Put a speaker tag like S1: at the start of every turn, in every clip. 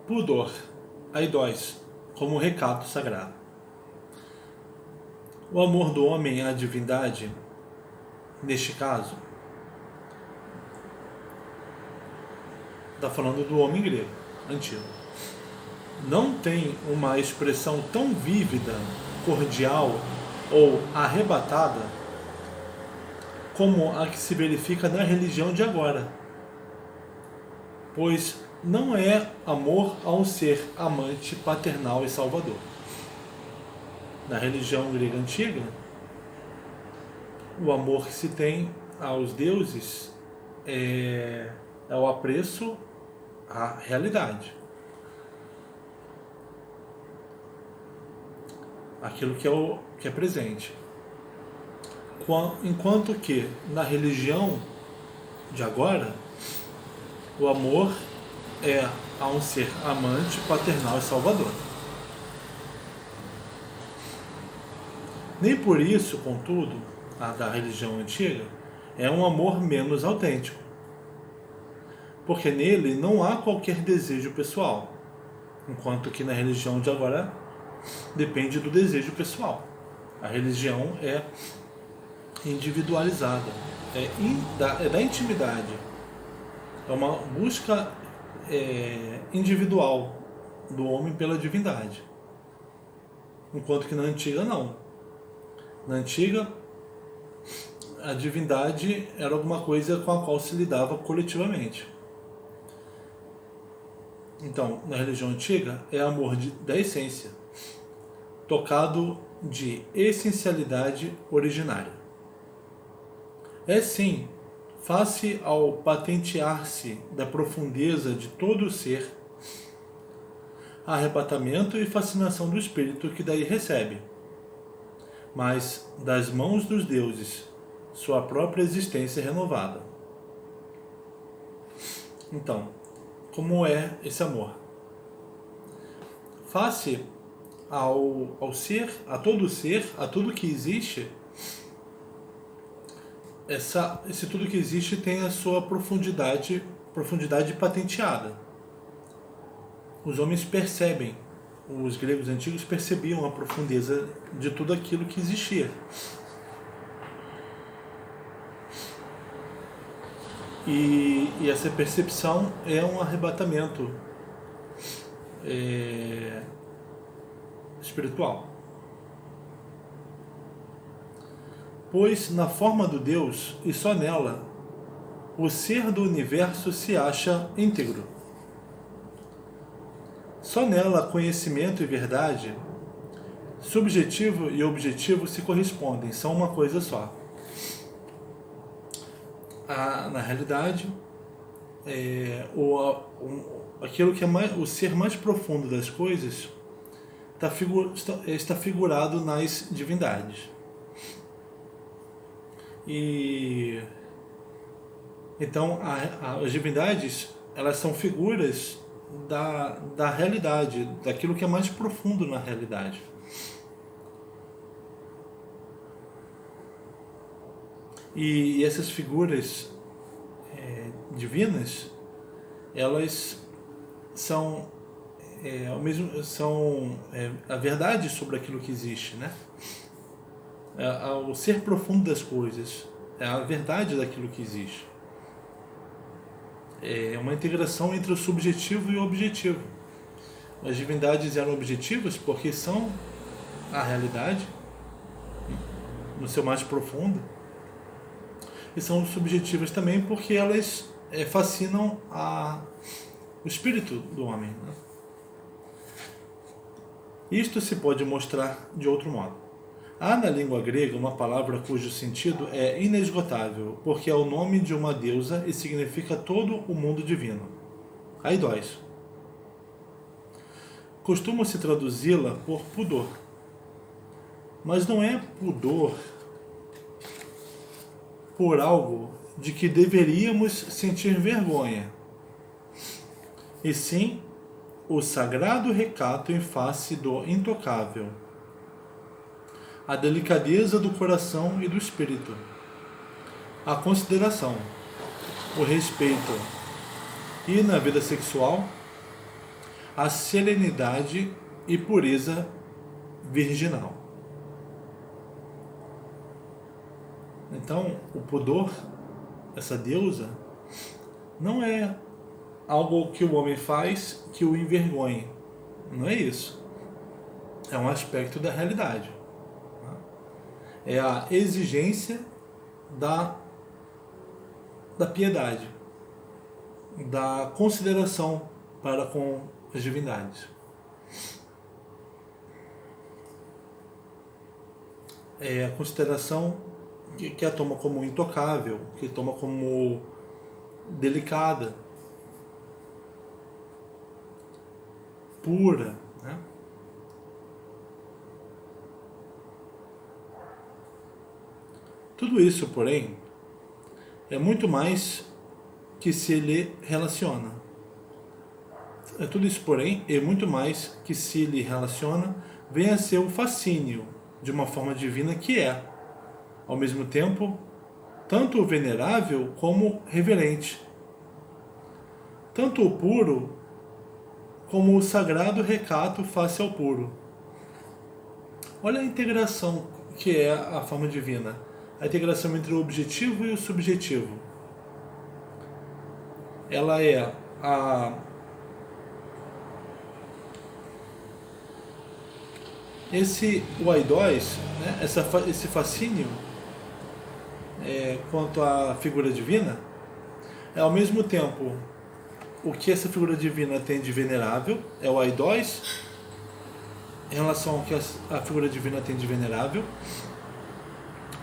S1: pudor, aidós, como recato sagrado. O amor do homem à divindade, neste caso, está falando do homem grego, antigo. Não tem uma expressão tão vívida, cordial ou arrebatada como a que se verifica na religião de agora. Pois não é amor a um ser amante, paternal e salvador. Na religião grega antiga, o amor que se tem aos deuses é o apreço à realidade. Aquilo que é presente. Enquanto que na religião de agora, o amor é a um ser amante, paternal e salvador. Nem por isso, contudo, a da religião antiga é um amor menos autêntico, porque nele não há qualquer desejo pessoal, enquanto que na religião de agora depende do desejo pessoal. A religião é individualizada, é da intimidade, é uma busca individual do homem pela divindade, enquanto que na antiga não. Na antiga, a divindade era alguma coisa com a qual se lidava coletivamente. Então, na religião antiga, é amor da essência, tocado de essencialidade originária. É sim, face ao patentear-se da profundeza de todo o ser, arrebatamento e fascinação do espírito que daí recebe, mas das mãos dos deuses, sua própria existência renovada. Então, como é esse amor? Face ao ser, a tudo que existe, esse tudo que existe tem a sua profundidade patenteada. Os homens percebem, os gregos antigos percebiam a profundeza de tudo aquilo que existia. E essa percepção é um arrebatamento espiritual. Pois na forma do Deus, e só nela, o ser do universo se acha íntegro. Só nela conhecimento e verdade, subjetivo e objetivo se correspondem, são uma coisa só. Na realidade, aquilo que é o ser mais profundo das coisas está figurado nas divindades. E então as divindades, elas são figuras da realidade, daquilo que é mais profundo na realidade. E essas figuras divinas, elas são a verdade sobre aquilo que existe, né? O ser profundo das coisas, é a verdade daquilo que existe. É uma integração entre o subjetivo e o objetivo. As divindades eram objetivas porque são a realidade no seu mais profundo, e são subjetivas também porque elas fascinam o espírito do homem, né? Isto se pode mostrar de outro modo. Há na língua grega uma palavra cujo sentido é inesgotável, porque é o nome de uma deusa e significa todo o mundo divino. Aidós. Costuma-se traduzi-la por pudor. Mas não é pudor por algo de que deveríamos sentir vergonha, e sim o sagrado recato em face do intocável, a delicadeza do coração e do espírito, a consideração, o respeito e, na vida sexual, a serenidade e pureza virginal. Então, o pudor, essa deusa, não é algo que o homem faz que o envergonhe. Não é isso. É um aspecto da realidade. É a exigência da piedade, da consideração para com as divindades. É a consideração que a toma como intocável, que toma como delicada, pura, né? Tudo isso, porém, é muito mais que se lhe relaciona. Tudo isso, porém, é muito mais que se lhe relaciona, vem a ser o fascínio de uma forma divina que é, ao mesmo tempo, tanto venerável como reverente. Tanto o puro como o sagrado recato face ao puro. Olha a integração que é a forma divina. A integração entre o objetivo e o subjetivo. Ela é o aidós, né? Esse fascínio quanto à figura divina, é ao mesmo tempo o que essa figura divina tem de venerável, é o aidós, em relação ao que a figura divina tem de venerável,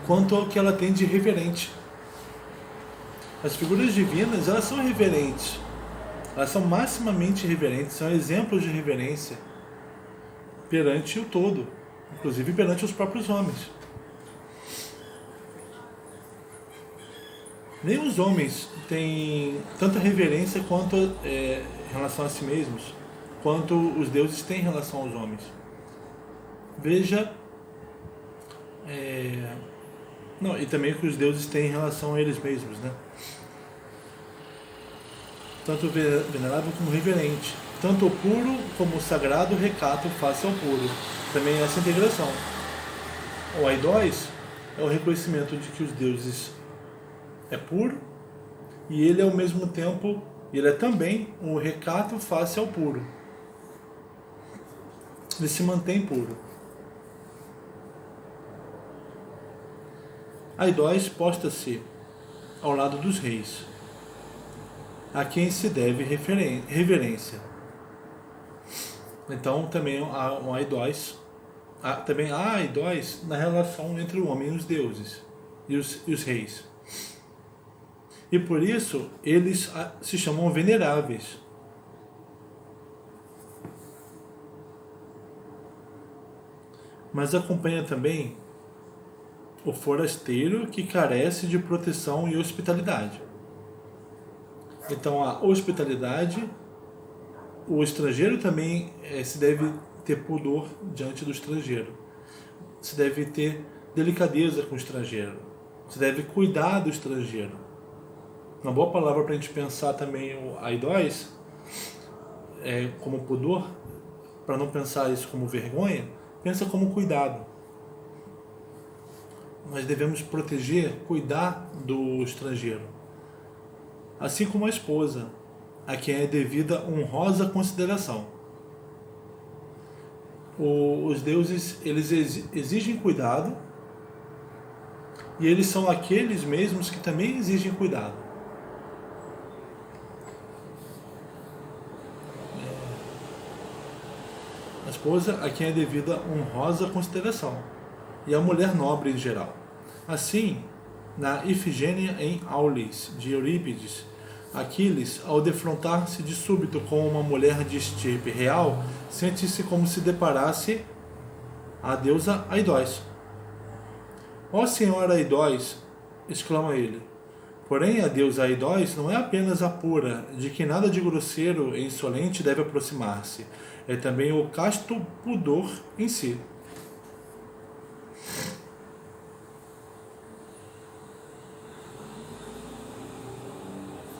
S1: quanto ao que ela tem de reverente. As figuras divinas, elas são reverentes, elas são maximamente reverentes, são exemplos de reverência perante o todo, inclusive perante os próprios homens. Nem os homens têm tanta reverência quanto em relação a si mesmos, quanto os deuses têm em relação aos homens. Veja, e também o que os deuses têm em relação a eles mesmos, né? Tanto venerável como reverente, tanto o puro como o sagrado recato face ao puro. Também essa integração. O aidós é o reconhecimento de que os deuses é puro e ele ao mesmo tempo, ele é também um recato face ao puro. Ele se mantém puro. Aidós posta-se ao lado dos reis, a quem se deve reverência. Então também há um aidós, também há aidós na relação entre o homem e os deuses e os reis. E por isso eles se chamam veneráveis. Mas acompanha também o forasteiro que carece de proteção e hospitalidade. Então a hospitalidade, o estrangeiro também se deve ter pudor diante do estrangeiro. Se deve ter delicadeza com o estrangeiro. Se deve cuidar do estrangeiro. Uma boa palavra para a gente pensar também o aidós, como pudor, para não pensar isso como vergonha, pensa como cuidado. Nós devemos proteger, cuidar do estrangeiro. Assim como a esposa, a quem é devida honrosa consideração. Os deuses, eles exigem cuidado, e eles são aqueles mesmos que também exigem cuidado. A esposa, a quem é devida honrosa consideração, e a mulher nobre em geral. Assim, na Ifigênia em Aulis, de Eurípides, Aquiles, ao defrontar-se de súbito com uma mulher de estirpe real, sente-se como se deparasse a deusa Aidós. Ó Senhora Aidós, exclama ele. Porém, a deusa Aidós não é apenas a pura, de que nada de grosseiro e insolente deve aproximar-se, é também o casto pudor em si.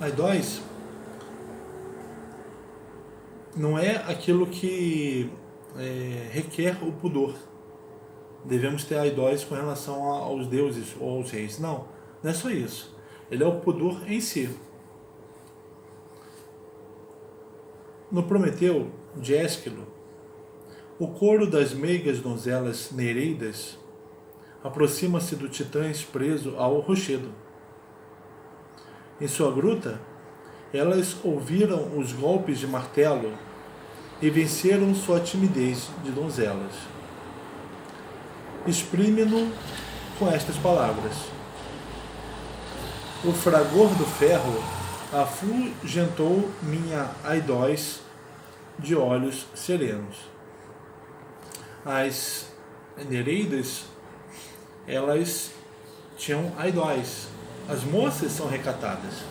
S1: Aidós não é aquilo que requer o pudor. Devemos ter aidós com relação aos deuses ou aos reis. Não, não é só isso. Ele é o pudor em si. No Prometeu, de Ésquilo, o coro das meigas donzelas Nereidas aproxima-se do titãs preso ao rochedo. Em sua gruta, elas ouviram os golpes de martelo e venceram sua timidez de donzelas. Exprime-no com estas palavras: o fragor do ferro afugentou minha aidós de olhos serenos. As Nereidas, elas tinham aidós. As moças são recatadas,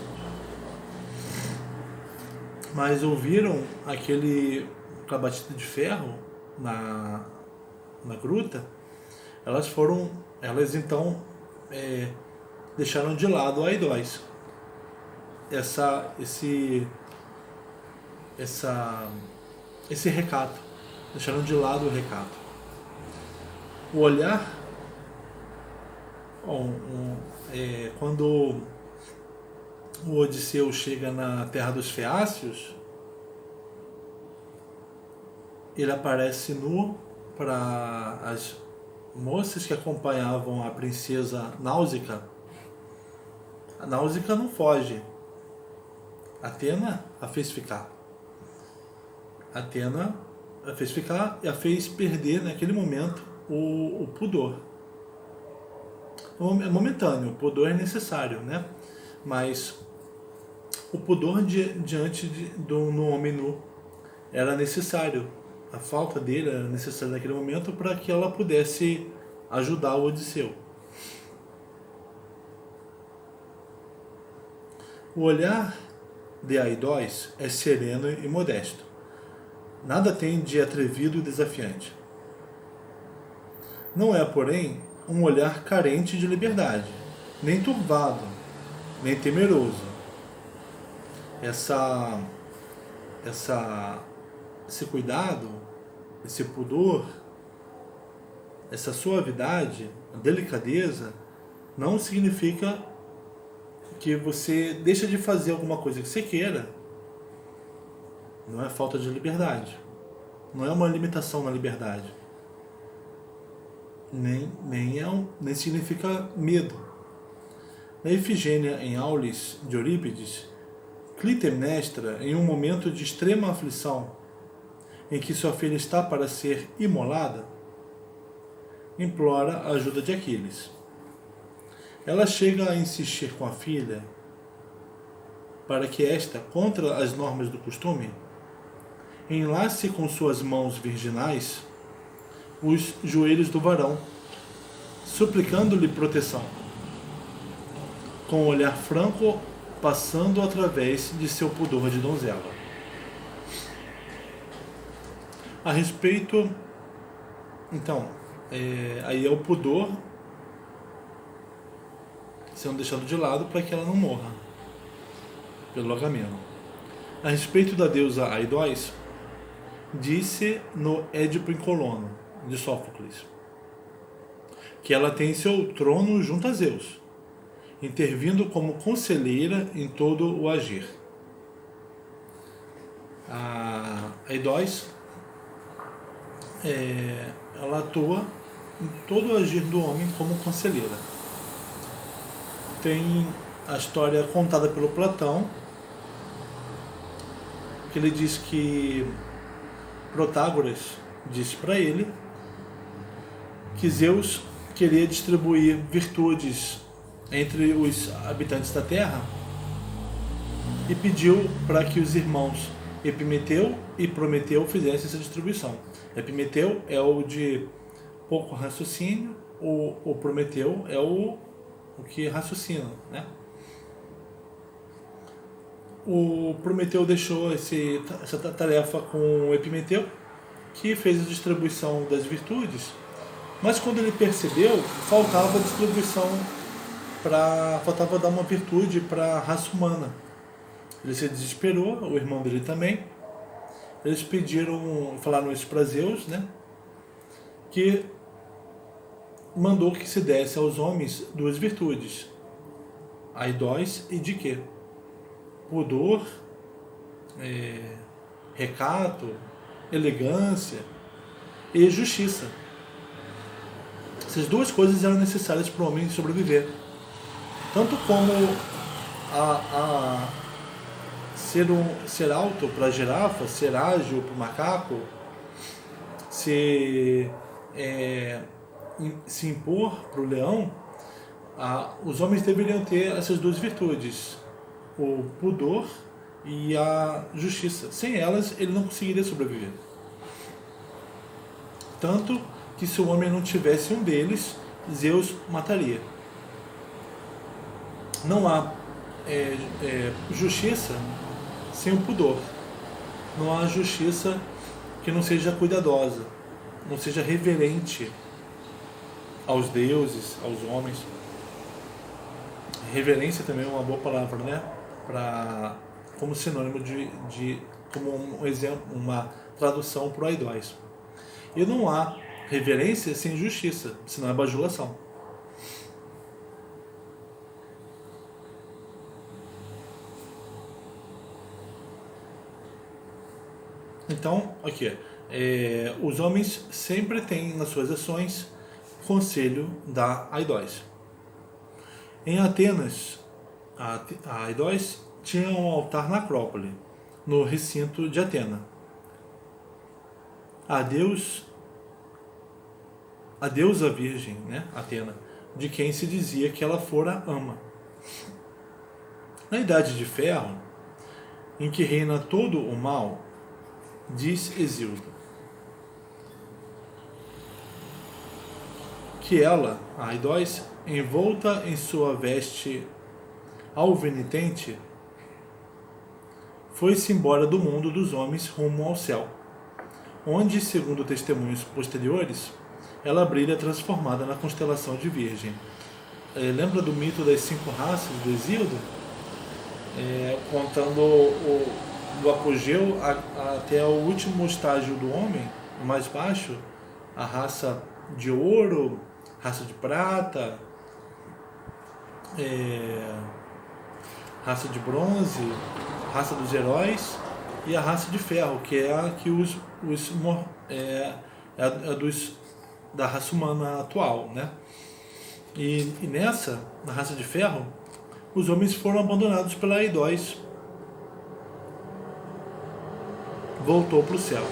S1: mas ouviram aquela batida de ferro na gruta. Elas então deixaram de lado a aidós. Esse recato, deixaram de lado o recato. O olhar, quando o Odisseu chega na terra dos Feácios, ele aparece nu para as moças que acompanhavam a princesa Náusica. A Náusica não foge. Atena a fez ficar. Atena a fez ficar e a fez perder naquele momento o pudor. É momentâneo, o pudor é necessário, né? Mas o pudor diante no homem nu era necessário. A falta dele era necessária naquele momento para que ela pudesse ajudar o Odisseu. O olhar de Aidós é sereno e modesto. Nada tem de atrevido e desafiante. Não é, porém, um olhar carente de liberdade, nem turvado, nem temeroso. Esse cuidado, esse pudor, essa suavidade, a delicadeza, não significa que você deixa de fazer alguma coisa que você queira. Não é falta de liberdade. Não é uma limitação na liberdade. Nem significa medo. Na Ifigênia em Aulis de Eurípides, Clitemnestra, em um momento de extrema aflição, em que sua filha está para ser imolada, implora a ajuda de Aquiles. Ela chega a insistir com a filha para que esta, contra as normas do costume, enlace com suas mãos virginais os joelhos do varão, suplicando-lhe proteção, com o olhar franco passando através de seu pudor de donzela. A respeito, então, aí é o pudor sendo deixado de lado para que ela não morra pelo Agamemnon. A respeito da deusa Aidós, disse no Édipo em Colono, de Sófocles, que ela tem seu trono junto a Zeus, intervindo como conselheira em todo o agir. A Aidós, ela atua em todo o agir do homem como conselheira. Tem a história contada pelo Platão, que ele diz que Protágoras disse para ele que Zeus queria distribuir virtudes entre os habitantes da Terra e pediu para que os irmãos Epimeteu e Prometeu fizessem essa distribuição. Epimeteu é o de pouco raciocínio, o Prometeu é o que raciocina, né? O Prometeu deixou essa tarefa com o Epimeteu, que fez a distribuição das virtudes, mas quando ele percebeu, faltava distribuição, faltava dar uma virtude para a raça humana. Ele se desesperou, o irmão dele também, eles falaram isso para Zeus, né? Que mandou que se desse aos homens duas virtudes, aidós e de quê? Pudor, recato, elegância e justiça. Essas duas coisas eram necessárias para o homem sobreviver. Tanto como ser alto para a girafa, ser ágil para o macaco, se impor para o leão, os homens deveriam ter essas duas virtudes, o pudor e a justiça. Sem elas, ele não conseguiria sobreviver. Tanto que se o homem não tivesse um deles, Zeus mataria. Não há justiça sem o pudor. Não há justiça que não seja cuidadosa, não seja reverente aos deuses, aos homens. Reverência também é uma boa palavra, né? Como sinônimo como um exemplo, uma tradução para o aidós. E não há reverência sem justiça, senão é bajulação. Então, aqui, os homens sempre têm nas suas ações conselho da aidós. Em Atenas, a aidós tinha um altar na Acrópole, no recinto de Atena. A deusa virgem, né, Atena, de quem se dizia que ela fora ama. Na Idade de Ferro, em que reina todo o mal, diz Hesíodo, que ela, a aidós, envolta em sua veste alvenitente, foi-se embora do mundo dos homens rumo ao céu, onde, segundo testemunhos posteriores, ela brilha transformada na constelação de Virgem. Lembra do mito das 5 raças do Hesíodo? Contando do apogeu até o último estágio do homem, o mais baixo, a raça de ouro, raça de prata, raça de bronze, raça dos heróis e a raça de ferro, que é a que da raça humana atual, né? E nessa, na raça de ferro, os homens foram abandonados pela aidós. Voltou para o céu.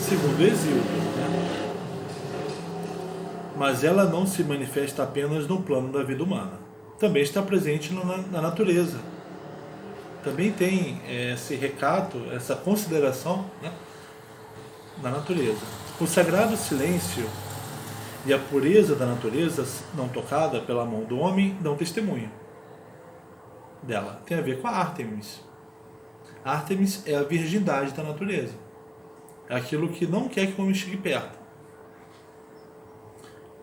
S1: Segundo Hesíodo, né? Mas ela não se manifesta apenas no plano da vida humana. Também está presente na natureza. Também tem esse recato, essa consideração, né, na natureza. O sagrado silêncio e a pureza da natureza, não tocada pela mão do homem, dão testemunho dela. Tem a ver com a Ártemis. A Ártemis é a virgindade da natureza. É aquilo que não quer que o homem chegue perto.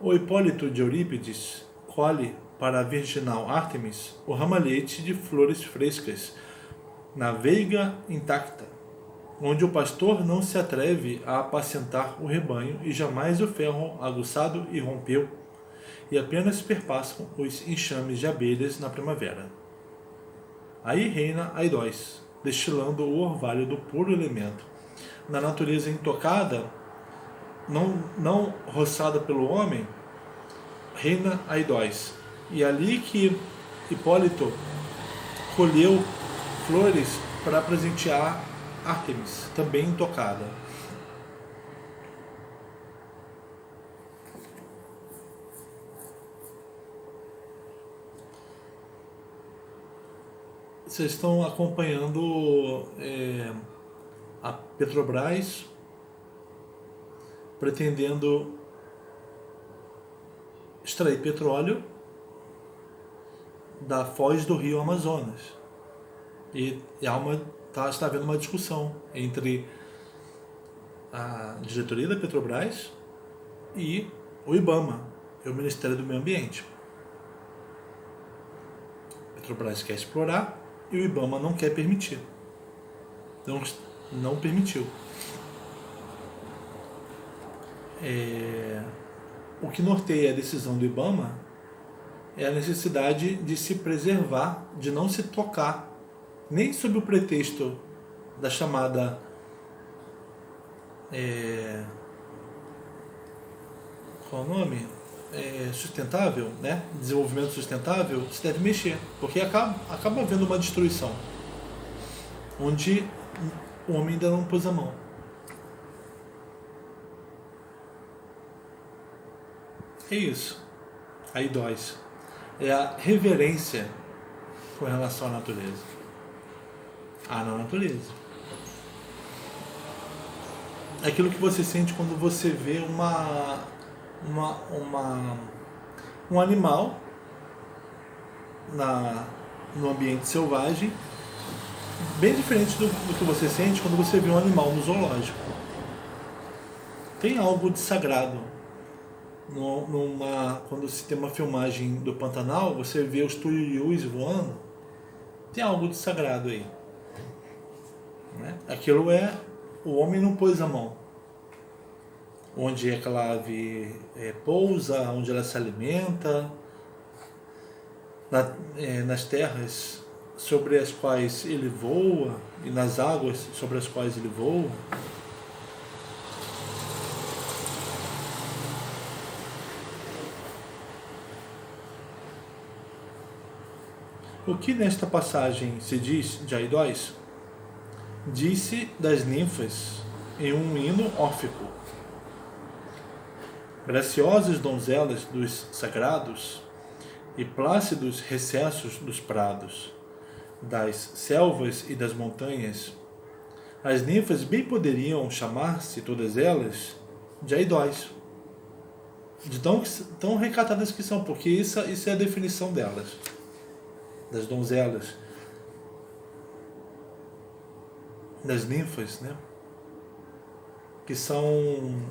S1: O Hipólito de Eurípides colhe para a virginal Ártemis o ramalhete de flores frescas na veiga intacta, onde o pastor não se atreve a apacentar o rebanho e jamais o ferro aguçado irrompeu, e apenas perpassam os enxames de abelhas na primavera. Aí reina Aidós, destilando o orvalho do puro elemento. Na natureza intocada, não roçada pelo homem, reina Aidós. E ali que Hipólito colheu flores para presentear Ártemis, também intocada. Vocês estão acompanhando a Petrobras pretendendo extrair petróleo da foz do rio Amazonas. E está havendo uma discussão entre a diretoria da Petrobras e o IBAMA, o Ministério do Meio Ambiente. Petrobras quer explorar e o IBAMA não quer permitir. Então, não permitiu. O que norteia a decisão do IBAMA é a necessidade de se preservar, de não se tocar, nem sob o pretexto da chamada qual o nome? Sustentável, né? Desenvolvimento sustentável, se deve mexer, porque acaba havendo uma destruição, onde o homem ainda não pôs a mão. É isso. Aí dói. É a reverência com relação à natureza. Na natureza. É aquilo que você sente quando você vê um animal no ambiente selvagem, bem diferente do que você sente quando você vê um animal no zoológico. Tem algo de sagrado. Quando se tem uma filmagem do Pantanal, você vê os tuiuius voando, tem algo de sagrado aí, né? Aquilo o homem não pôs a mão. Onde aquela ave pousa, onde ela se alimenta, nas terras sobre as quais ele voa e nas águas sobre as quais ele voa. O que nesta passagem se diz de Aidós? Disse das ninfas em um hino órfico. Graciosas donzelas dos sagrados e plácidos recessos dos prados, das selvas e das montanhas, as ninfas bem poderiam chamar-se todas elas de Aidós, de tão recatadas que são, porque isso é a definição delas, das donzelas, das ninfas, né? Que são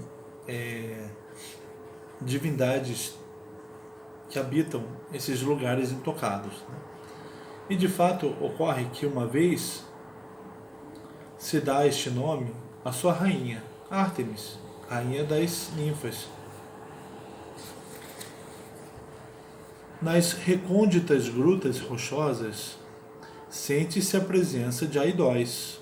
S1: divindades que habitam esses lugares intocados, né? E de fato ocorre que uma vez se dá este nome à sua rainha, Ártemis, rainha das ninfas. Nas recônditas grutas rochosas sente-se a presença de Aidós.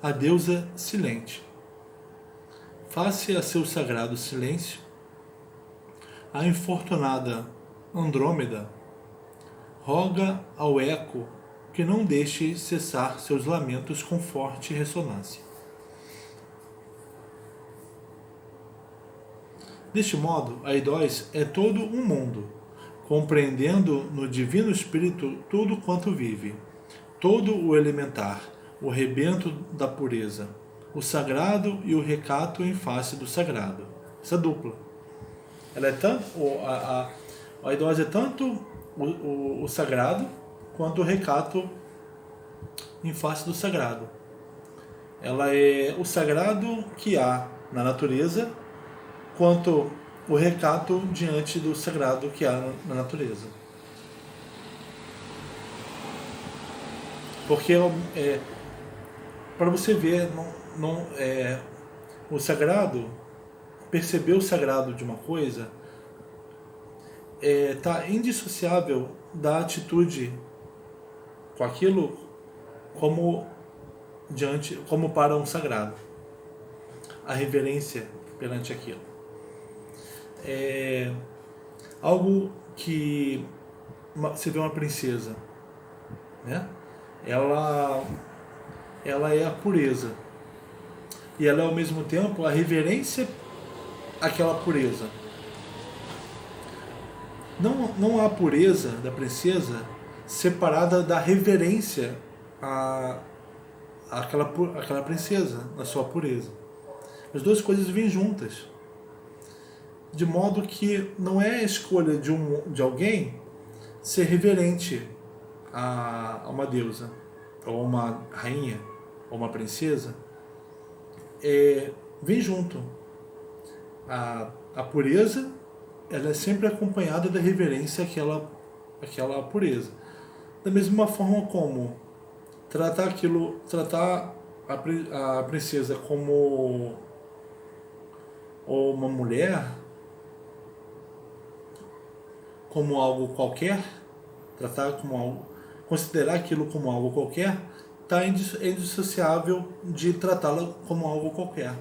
S1: A deusa silente. Face a seu sagrado silêncio, a infortunada Andrômeda roga ao eco que não deixe cessar seus lamentos com forte ressonância. Deste modo, Aidós é todo um mundo, compreendendo no divino espírito tudo quanto vive, todo o elementar, o rebento da pureza, o sagrado e o recato em face do sagrado. Essa dupla. Ela é tanto, a Aidós é tanto o sagrado quanto o recato em face do sagrado. Ela é o sagrado que há na natureza, quanto o recato diante do sagrado que há na natureza. Porque para você ver, o sagrado, perceber o sagrado de uma coisa, está indissociável da atitude com aquilo como para um sagrado. A reverência perante aquilo. Algo que você vê uma princesa, né? Ela é a pureza e ela é ao mesmo tempo a reverência àquela pureza. Não há pureza da princesa separada da reverência àquela princesa na sua pureza. As duas coisas vêm juntas, de modo que não é a escolha de alguém ser reverente a uma deusa, ou uma rainha, ou uma princesa, vem junto. A pureza, ela é sempre acompanhada da reverência àquela pureza. Da mesma forma como tratar a princesa como uma mulher, como algo qualquer, considerar aquilo como algo qualquer, é indissociável de tratá-la como algo qualquer.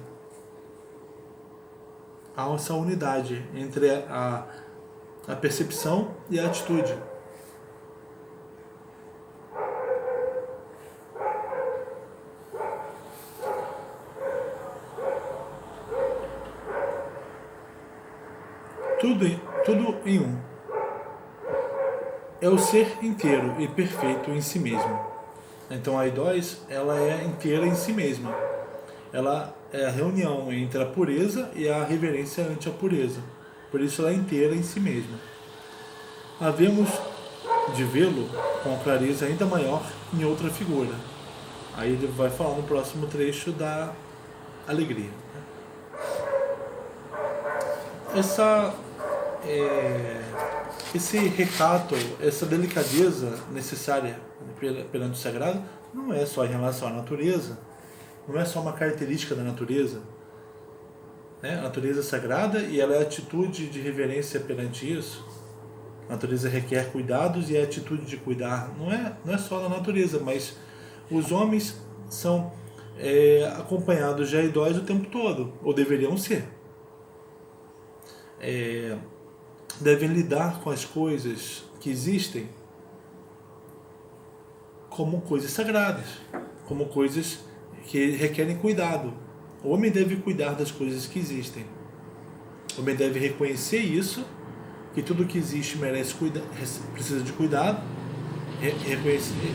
S1: Há essa unidade entre a percepção e a atitude. Tudo em um. É o ser inteiro e perfeito em si mesmo. Então a eidós, ela é inteira em si mesma. Ela é a reunião entre a pureza e a reverência ante a pureza. Por isso ela é inteira em si mesma. Havemos de vê-lo com clareza ainda maior em outra figura. Aí ele vai falar no próximo trecho da alegria. Esse recato, essa delicadeza necessária perante o sagrado, não é só em relação à natureza, não é só uma característica da natureza. A natureza é sagrada e ela é a atitude de reverência perante isso. A natureza requer cuidados e a atitude de cuidar não é só da natureza, mas os homens são acompanhados de eidós o tempo todo, ou deveriam ser. Devem lidar com as coisas que existem como coisas sagradas, como coisas que requerem cuidado. O homem deve cuidar das coisas que existem. O homem deve reconhecer isso, que tudo que existe merece precisa de cuidado,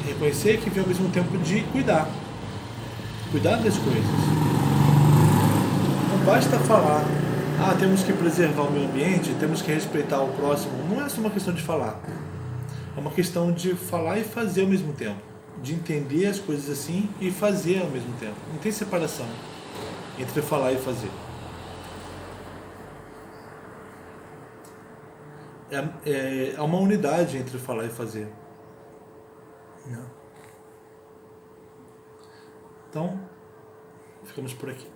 S1: reconhecer que vem ao mesmo tempo de cuidar das coisas. Não basta falar, temos que preservar o meio ambiente, temos que respeitar o próximo. Não é só uma questão de falar, é uma questão de falar e fazer ao mesmo tempo, de entender as coisas assim e fazer ao mesmo tempo. Não tem separação entre falar e fazer. Há uma unidade entre falar e fazer. Então, ficamos por aqui.